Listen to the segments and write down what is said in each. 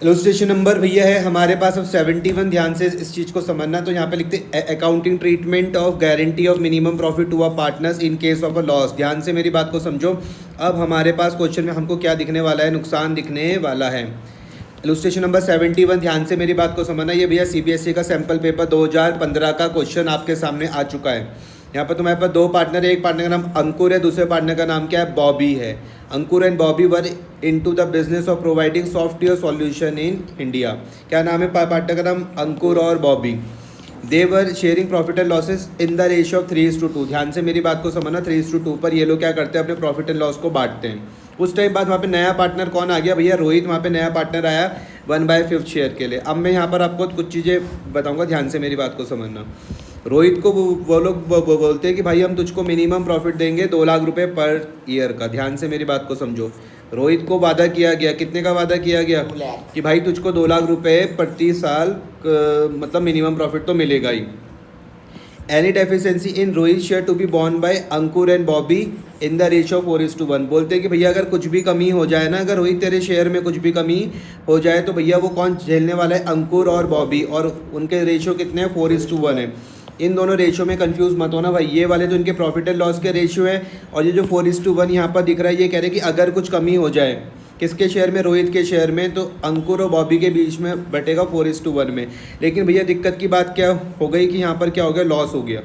Illustration number भैया है हमारे पास अब 71। ध्यान से इस चीज़ को समझना। तो यहाँ पे लिखते accounting treatment of guarantee of minimum profit to a partners in case of a loss. ध्यान से मेरी बात को समझो। अब हमारे पास क्वेश्चन में हमको क्या दिखने वाला है, नुकसान दिखने वाला है। इलस्ट्रेशन नंबर 71, ध्यान से मेरी बात को समझना। ये भैया सीबीएसई का सैम्पल पेपर 2015 का क्वेश्चन आपके सामने आ चुका है। यहाँ पर तुम्हारे पास दो पार्टनर है, एक पार्टनर का नाम अंकुर है, दूसरे पार्टनर का नाम क्या है, बॉबी है। Ankur and Bobby were into the business of providing software solution in India. क्या नाम है पार्टनर का नाम, अंकुर और Bobby. They were sharing profit and losses in the ratio of 3:2। ध्यान से मेरी बात को समझना, 3:2 पर ये लोग क्या करते हैं, अपने प्रॉफिट एंड लॉस को बांटते हैं। उस टाइम बाद वहाँ पे नया पार्टनर कौन आ गया भैया, रोहित। वहाँ पे नया पार्टनर आया 1/5 शेयर के लिए। अब मैं यहाँ पर आपको कुछ चीज़ें बताऊँगा, ध्यान से मेरी बात को समझना। रोहित को वो लोग बोलते हैं कि भाई हम तुझको मिनिमम प्रॉफिट देंगे 2 लाख रुपए पर ईयर का। ध्यान से मेरी बात को समझो। रोहित को वादा किया गया, कितने का वादा किया गया, कि भाई तुझको 2 लाख रुपए प्रति साल मतलब मिनिमम प्रॉफिट तो मिलेगा ही। Any deficiency in Rohit share to be borne by Ankur and Bobby in the ratio 4:1। बोलते हैं कि भैया अगर कुछ भी कमी हो जाए ना, अगर रोहित तेरे शेयर में कुछ भी कमी हो जाए तो भैया वो कौन झेलने वाला है, अंकुर और बॉबी। और उनके रेशियो कितने हैं, 4:1 है। इन दोनों रेशियो में कंफ्यूज मत होना भाई। ये वाले तो इनके प्रॉफिट एंड लॉस के रेशियो है, और ये जो 4:1 यहाँ पर दिख रहा है, ये कह रहे हैं कि अगर कुछ कमी हो जाए किसके शेयर में, रोहित के शेयर में, तो अंकुर और बॉबी के बीच में बटेगा 4:1 में। लेकिन भैया दिक्कत की बात क्या हो गई कि यहाँ पर क्या हो गया, लॉस हो गया।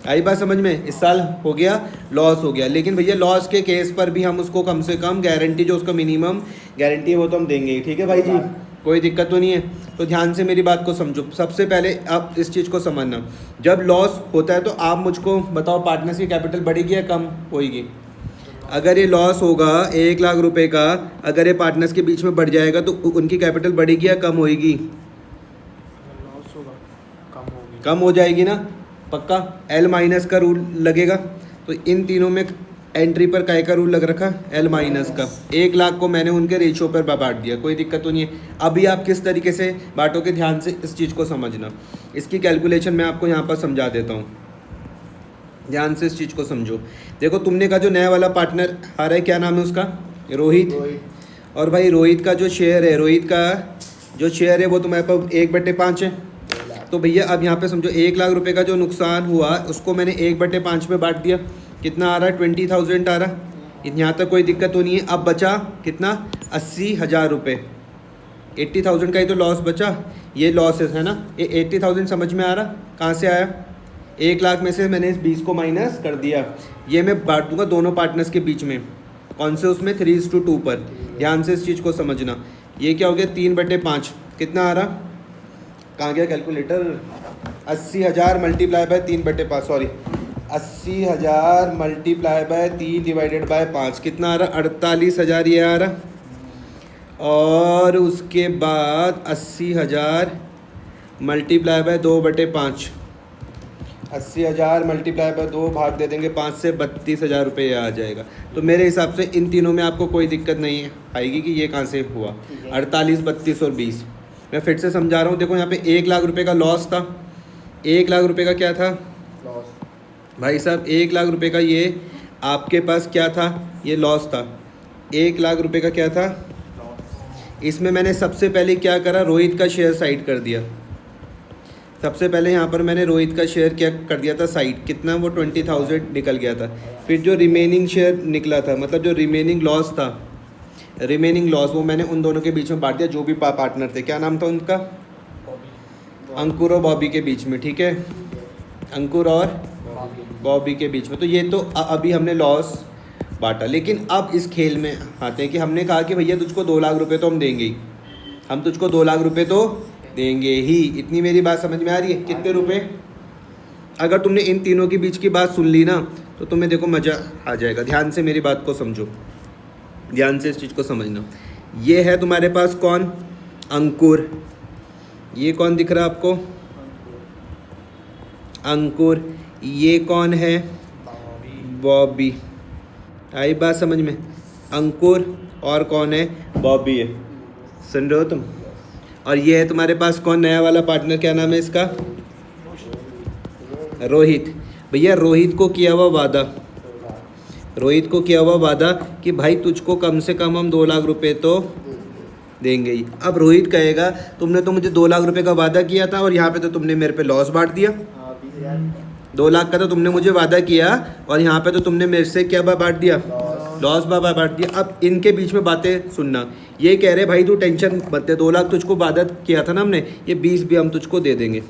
आई बात समझ में, इस साल हो गया लॉस हो गया। लेकिन भैया लॉस के केस पर भी हम उसको कम से कम गारंटी, जो उसका मिनिमम गारंटी है वो तो हम देंगे ही। ठीक है भाई जी, कोई दिक्कत तो नहीं है। तो ध्यान से मेरी बात को समझो। सबसे पहले आप इस चीज़ को समझना, जब लॉस होता है तो आप मुझको बताओ पार्टनर्स की कैपिटल बढ़ेगी या कम होएगी। अगर ये लॉस होगा 1 लाख रुपए का, अगर ये पार्टनर्स के बीच में बढ़ जाएगा तो उनकी कैपिटल बढ़ेगी या कम होएगी, लॉस होगा कम होगी, कम हो जाएगी ना, पक्का। L- का रूल लगेगा। तो इन तीनों में एंट्री पर काय का रूल लग रखा, L- का। 1 लाख को मैंने उनके रेशियो पर बांट दिया, कोई दिक्कत तो नहीं है। अभी आप किस तरीके से बांटोगे, ध्यान से इस चीज़ को समझना। इसकी कैलकुलेशन मैं आपको यहाँ पर समझा देता हूँ, ध्यान से इस चीज़ को समझो। देखो तुमने का जो नया वाला पार्टनर आ रहा है, क्या नाम है उसका, रोहित। और भाई रोहित का जो शेयर है, रोहित का जो शेयर है वो तुम्हारे पास 1/5 है। तो भैया अब यहाँ पे समझो 1 लाख रुपए का जो नुकसान हुआ उसको मैंने 1/5 में बांट दिया। कितना आ रहा है, 20,000 आ रहा। यहाँ तक कोई दिक्कत तो नहीं है। अब बचा कितना, 80,000 रुपये। 80,000 का ही तो लॉस बचा, ये लॉसेस है ना। ये 80,000 समझ में आ रहा, कहाँ से आया, 1 लाख में से मैंने इस 20 को माइनस कर दिया। ये मैं बांट दूंगा दोनों पार्टनर्स के बीच में, कौन से, उसमें 3:2 पर। ध्यान से इस चीज़ को समझना। ये क्या हो गया, 3/5। कितना आ रहा, कहाँ गया calculator, 80,000 multiply by 3/5, sorry 80,000 multiply by 3 divided by 5, कितना आ रहा, 48,000 ये आ रहा। और उसके बाद 80,000 मल्टीप्लाई बाय 2/5, 80,000 मल्टीप्लाई बाय 2 भाग दे देंगे 5 से, 32,000 रुपये आ जाएगा। तो मेरे हिसाब से इन तीनों में आपको कोई दिक्कत नहीं आएगी कि ये कहाँ से हुआ, 48, 32 और 20। मैं फिर से समझा रहा हूँ। देखो यहाँ पे 1 लाख रुपए का लॉस था, 1 लाख रुपए का क्या था लॉस, भाई साहब, 1 लाख रुपए का ये आपके पास क्या था, ये लॉस था। 1 लाख रुपए का क्या था, लॉस। इसमें मैंने सबसे पहले क्या करा, रोहित का शेयर साइड कर दिया। सबसे पहले यहाँ पर मैंने रोहित का शेयर क्या कर दिया था साइड, कितना, वो 20,000 निकल गया था। फिर जो रिमेनिंग शेयर निकला था, मतलब जो रिमेनिंग लॉस था, रिमेनिंग लॉस, वो मैंने उन दोनों के बीच में बांट दिया, जो भी पार्टनर थे। क्या नाम था उनका, अंकुर और बॉबी के बीच में। ठीक है, अंकुर और बॉबी के बीच में। तो ये तो अभी हमने लॉस बांटा। लेकिन अब इस खेल में आते हैं कि हमने कहा कि भैया तुझको 2 लाख रुपए तो हम देंगे ही, हम तुझको 2 लाख रुपए तो देंगे ही। इतनी मेरी बात समझ में आ रही है, कितने रुपए। अगर तुमने इन तीनों के बीच की बात सुन ली ना तो तुम्हें देखो मज़ा आ जाएगा। ध्यान से मेरी बात को समझो, ध्यान से इस चीज़ को समझना। ये है तुम्हारे पास कौन, अंकुर। ये कौन दिख रहा है आपको, अंकुर। ये कौन है, बॉबी। आई बात समझ में, अंकुर और कौन है, बॉबी है। सुन रहे हो तुम। और ये है तुम्हारे पास कौन, नया वाला पार्टनर, क्या नाम है इसका, रोहित। भैया रोहित को किया हुआ वादा, रोहित को किया हुआ वादा कि भाई तुझको कम से कम हम 2 लाख रुपए तो देंगे ही। अब रोहित कहेगा तुमने तो मुझे 2 लाख रुपए का वादा किया था और यहाँ पे तो तुमने मेरे पे लॉस बांट दिया। 2 लाख का तो तुमने मुझे वादा किया और यहाँ पे तो तुमने मेरे से क्या बांट दिया, लॉस बांट दिया। अब इनके बीच में बातें सुनना। ये कह रहे भाई तू टेंशन मत ले, 2 लाख तुझको वादा किया था ना हमने, ये 20 भी हम तुझको दे देंगे।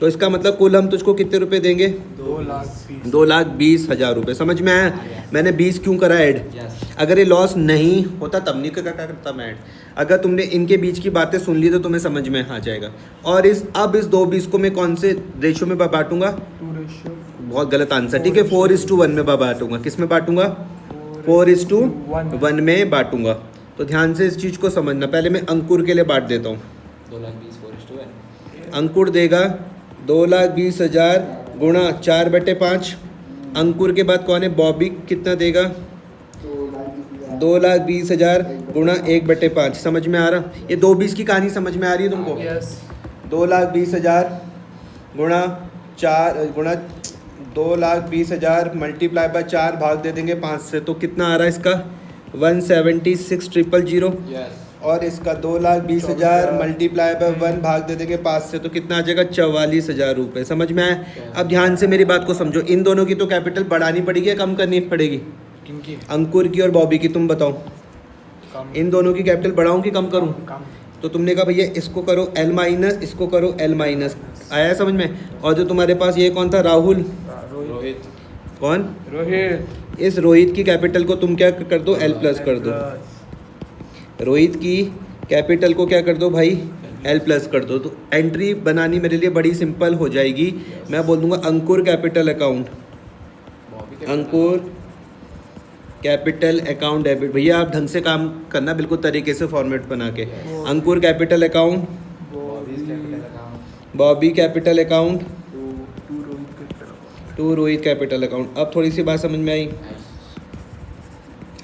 तो इसका मतलब कुल हम तुझको कितने रुपए देंगे, 2,20,000 रुपये। समझ में आया मैंने 20 क्यों करा ऐड? अगर ये लॉस नहीं होता तब नहीं क्या करता मैं ऐड। अगर तुमने इनके बीच की बातें सुन ली तो तुम्हें समझ में आ जाएगा। और इस 2,20 को मैं कौन से रेशो में बांटूंगा? बहुत गलत आंसर, ठीक है, 4:1 में बांटूंगा। किस में बांटूंगा? 4:1 में बांटूंगा। तो ध्यान से इस चीज़ को समझना। पहले मैं अंकुर के लिए बांट देता हूँ। 2,20,4:1 अंकुर देगा 2,20,000 गुणा 4/5। अंकुर के बाद कौन है? बॉबी कितना देगा? 2,20,000 गुणा 1/5। समझ में आ रहा? ये 2,20 की कहानी समझ में आ रही है तुमको? 2,20,000 गुणा 2,20,000 मल्टीप्लाई बाय 4 भाग दे देंगे 5 से, तो कितना आ रहा है इसका? 176,000। और इसका 2,20,000 मल्टीप्लाई बाय 1 भाग दे देंगे 5 से, तो कितना आ जाएगा? 44,000 रुपये। समझ में आया? अब ध्यान से मेरी बात को समझो। इन दोनों की तो कैपिटल बढ़ानी पड़ेगी या कम करनी पड़ेगी? किनकी? अंकुर की और बॉबी की। तुम बताओ, इन दोनों की कैपिटल बढ़ाऊं कि कम करूं? कम। तो तुमने कहा भैया इसको करो L माइनस, इसको करो L माइनस। आया समझ में? और जो तुम्हारे पास ये कौन था? राहुल। रोहित कौन? रोहित। इस रोहित की कैपिटल को तुम क्या कर दो? L प्लस कर दो। रोहित की कैपिटल को क्या कर दो भाई? L प्लस कर दो। तो एंट्री बनानी मेरे लिए बड़ी सिंपल हो जाएगी। मैं बोल दूंगा अंकुर कैपिटल अकाउंट, अंकुर कैपिटल अकाउंट डेबिट। भैया आप ढंग से काम करना, बिल्कुल तरीके से फॉर्मेट बना के। Ankur capital account, Bobby capital account, to Rohit capital account. अब थोड़ी सी बात समझ में आई?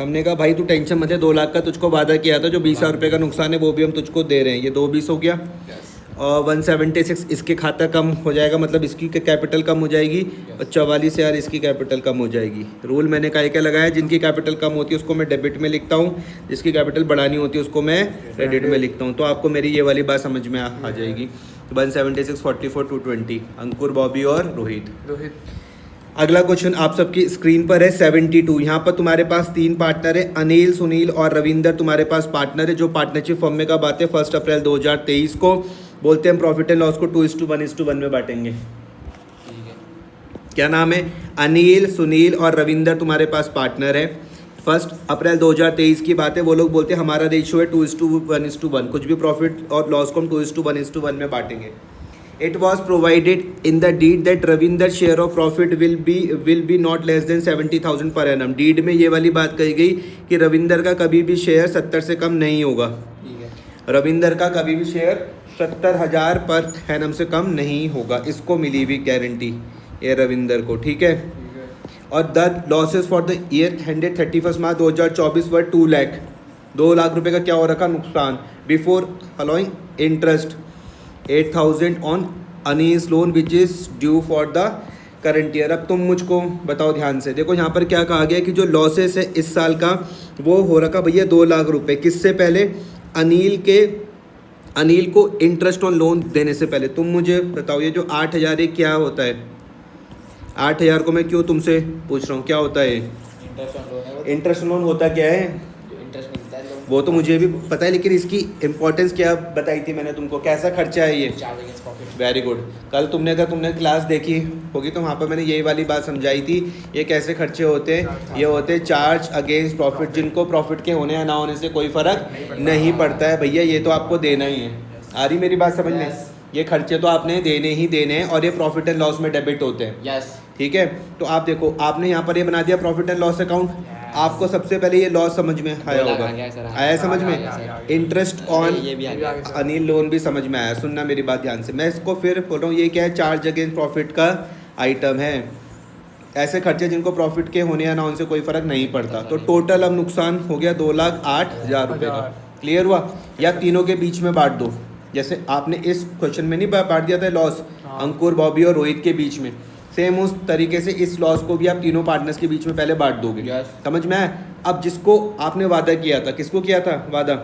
हमने कहा भाई तू टेंशन मत है, 2 लाख का तुझको वादा किया था, जो 20,000 रुपये का नुकसान है वो भी हम तुझको दे रहे हैं। ये 2,20 हो गया और 176 इसके खाता कम हो जाएगा, मतलब इसकी कैपिटल कम हो जाएगी, और 44,000 इसकी कैपिटल कम हो जाएगी। रूल मैंने क्या लगाया? जिनकी कैपिटल कम होती है उसको मैं डेबिट में लिखता हूँ, जिसकी कैपिटल बढ़ानी होती है उसको मैं क्रेडिट में लिखता हूँ। तो आपको मेरी ये वाली बात समझ में आ जाएगी। 176, 44, 220 अंकुर, बॉबी और रोहित। अगला क्वेश्चन आप सबकी स्क्रीन पर है 72। यहाँ पर तुम्हारे पास 3 पार्टनर है, अनिल, सुनील और रविंदर तुम्हारे पास पार्टनर है, जो पार्टनरशिप फॉर्म में कब आते हैं? 1 अप्रैल 2023 को। बोलते हैं प्रॉफिट एंड लॉस को 2:1 में बांटेंगे। क्या नाम है? अनिल, सुनील और रविंदर तुम्हारे पास पार्टनर है। 1 अप्रैल 2023 की बात है। वो लोग बोलते हैं हमारा रेशियो है 2:1, कुछ भी प्रॉफिट और लॉस को हम 2:1 में बांटेंगे। It was provided in the deed that Ravinder's share of profit will be not less than 70,000 per annum। Deed में ये वाली बात कही गई कि रविंदर का कभी भी शेयर 70 से कम नहीं होगा। रविंदर का कभी भी शेयर 70,000 पर एनम से कम नहीं होगा। इसको मिली हुई गारंटी ये रविंदर को, ठीक है। और the losses for the year ended 31 March 2024 were 2 lakh. 2 lakh रुपए का क्या हो रखा नुकसान? Before allowing interest 8,000 on Anees loan which is due for the current year. अब तुम मुझको बताओ ध्यान से, देखो यहाँ पर क्या कहा गया कि जो लॉसेस है इस साल का वो हो रखा भैया 2 लाख रुपए। किससे पहले? अनिल को इंटरेस्ट ऑन लोन देने से पहले। तुम मुझे बताओ ये जो 8,000 है क्या होता है? 8,000 को मैं क्यों तुमसे पूछ रहा हूँ, क्या होता है? इंटरेस्ट लोन होता क्या है? वो तो मुझे भी पता है, लेकिन इसकी इंपॉर्टेंस क्या बताई थी मैंने तुमको? कैसा खर्चा है ये? Very good. कल तुमने अगर तुमने क्लास देखी होगी तो वहाँ पर मैंने यही वाली बात समझाई थी। ये कैसे खर्चे होते हैं? ये होते हैं चार्ज अगेंस्ट प्रॉफिट, जिनको प्रॉफिट के होने या ना होने से कोई फर्क नहीं पड़ता है। भैया ये तो आपको देना ही है। आ रही मेरी बात समझ में? ये खर्चे तो आपने देने ही देने हैं और ये प्रॉफिट एंड लॉस में डेबिट होते हैं। ठीक है, तो आप देखो आपने यहाँ पर ये बना दिया प्रॉफिट एंड लॉस अकाउंट। आपको सबसे पहले ये लॉस समझ में आया होगा, आया समझ में? इंटरेस्ट ऑन अनिल लोन भी समझ में आया। सुनना मेरी बात ध्यान से, मैं इसको फिर बोल रहा हूँ, ये क्या है? चार्ज अगेंस्ट प्रॉफिट का आइटम है। ऐसे खर्चे जिनको प्रॉफिट के होने या ना उनसे कोई फर्क नहीं पड़ता। तो टोटल अब नुकसान हो गया 2,08,000 रुपये का। क्लियर हुआ? या तीनों के बीच में बांट दो, जैसे आपने इस क्वेश्चन में नहीं बांट दिया था लॉस अंकुर, बॉबी और रोहित के बीच में, सेम उस तरीके से इस लॉस को भी आप तीनों पार्टनर्स के बीच में पहले बांट दोगे। समझ में आया? अब जिसको आपने वादा किया था, किसको किया था वादा?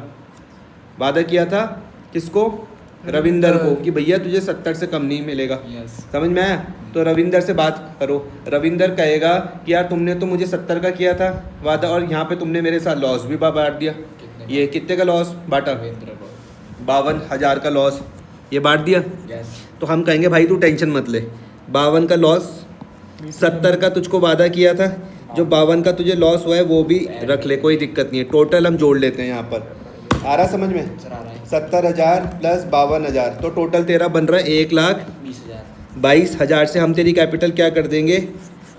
वादा किया था किसको? रविंदर को, कि भैया तुझे 70 से कम नहीं मिलेगा। यस। समझ में आया? तो रविंदर से बात करो। रविंदर कहेगा कि यार तुमने तो मुझे 70 का किया था वादा, और यहाँ पे तुमने मेरे साथ लॉस भी बांट दिया। ये कितने का लॉस बांटा? 52,000 का लॉस ये बांट दिया। यस। तो हम कहेंगे भाई तू टेंशन मत ले, 52 का लॉस, 70 का तुझको वादा किया था, जो 52 का तुझे लॉस हुआ है वो भी रख ले, कोई दिक्कत नहीं है। टोटल हम जोड़ लेते हैं यहाँ पर, आ रहा समझ में? सर आ रहा है 70,000 प्लस 52,000, तो टोटल तेरा बन रहा है 1,22,000 से हम तेरी कैपिटल क्या कर देंगे?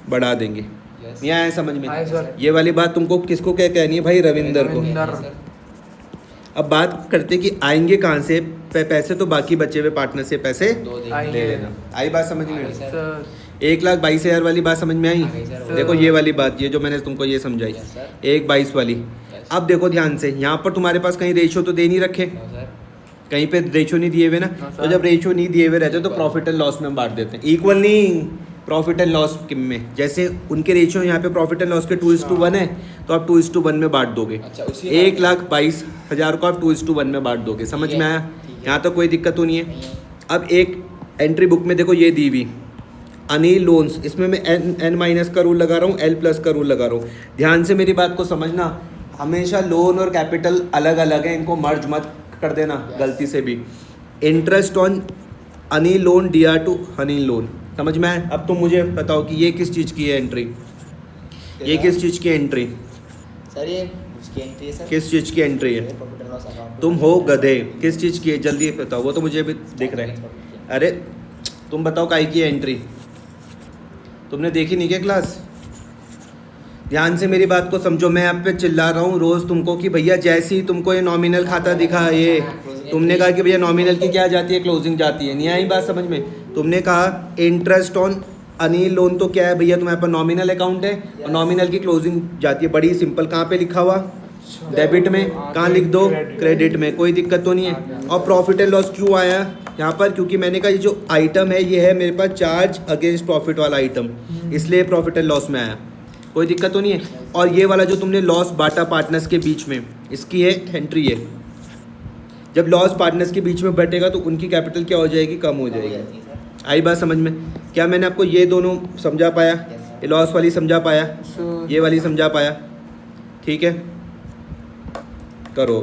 बढ़ा देंगे। यस। नहीं आया समझ में? आया सर। ये वाली बात तुमको किसको क्या कहनी है भाई? रविंदर को। रविंदर। अब बात करते कि आएंगे कहाँ से पैसे, तो बाकी बचे हुए पार्टनर से पैसे दो आएंगे। देंगे। ले लेना। आई बात समझ में? आगे सर 1,22,000 वाली बात समझ में आई? आगे सर। देखो ये वाली बात, ये जो मैंने तुमको ये समझाई, यस सर। 1,22 वाली। यस। अब देखो ध्यान से, यहाँ पर तुम्हारे पास कहीं रेशियो तो दे नहीं रखे, नो सर। कहीं पे रेशियो नहीं दिए हुए ना। हाँ, तो सर। जब रेशियो नहीं दिए हुए रहते तो प्रॉफिट एंड लॉस में हम बांट देते हैं। इक्वल नहीं, प्रॉफिट एंड लॉस में, जैसे उनके रेशियो यहाँ पे प्रॉफिट एंड लॉस के 2:1 है, तो आप 2:1 में बांट दोगे। अच्छा, उसी 1,22,000 को आप 2:1 में बांट दोगे। समझ ठीक में है, आया? ठीक है। यहाँ तो कोई दिक्कत तो नहीं है। नहीं है। अब एक एंट्री बुक में देखो ये दी हुई अनिल लोन्स, इसमें मैं n माइनस का रूल लगा रहा हूँ, l प्लस का रूल लगा रहा हूँ। ध्यान से मेरी बात को समझना, हमेशा लोन और कैपिटल अलग अलग है, इनको मर्ज मत कर देना Yes. गलती से भी। Interest on Anil loan DR to Anil loan, समझ में आया? अब तुम मुझे बताओ कि ये किस चीज़ की है एंट्री? ये किस चीज़ की एंट्री? सर ये उसकी एंट्री है सर। किस चीज़ की एंट्री है? Profit and loss account. तुम हो गधे, किस चीज़ की है? जल्दी बताओ, वो तो मुझे भी दिख रहा है। अरे तुम बताओ काई की एंट्री? तुमने देखी नहीं क्या क्लास? ध्यान से मेरी बात को समझो, मैं आप पे चिल्ला रहा हूँ रोज़ तुमको कि भैया जैसे ही तुमको ये नॉमिनल खाता दिखा, ये तुमने कहा कि भैया नॉमिनल की क्या जाती है? क्लोजिंग जाती है। नहीं आई बात समझ में? तुमने कहा इंटरेस्ट ऑन अनिल लोन, तो क्या है भैया? तुम्हारे पास नॉमिनल अकाउंट है और नॉमिनल की क्लोजिंग जाती है। बड़ी सिंपल, कहाँ पे लिखा हुआ? डेबिट में। कहाँ लिख दो? क्रेडिट में। कोई दिक्कत तो नहीं है। और प्रॉफिट एंड लॉस क्यों आया यहाँ पर? क्योंकि मैंने कहा ये जो आइटम है ये है मेरे पास चार्ज अगेंस्ट प्रॉफिट वाला आइटम, इसलिए प्रॉफिट एंड लॉस में आया। कोई दिक्कत तो नहीं है। और ये वाला जो तुमने लॉस बांटा पार्टनर्स के बीच में, इसकी है एंट्री है। जब लॉस पार्टनर्स के बीच में बटेगा तो उनकी कैपिटल क्या हो जाएगी? कम हो जाएगी। आई बात समझ में? क्या मैंने आपको ये दोनों समझा पाया? ये लॉस वाली समझा पाया, सर ये वाली समझा पाया? ठीक है, करो।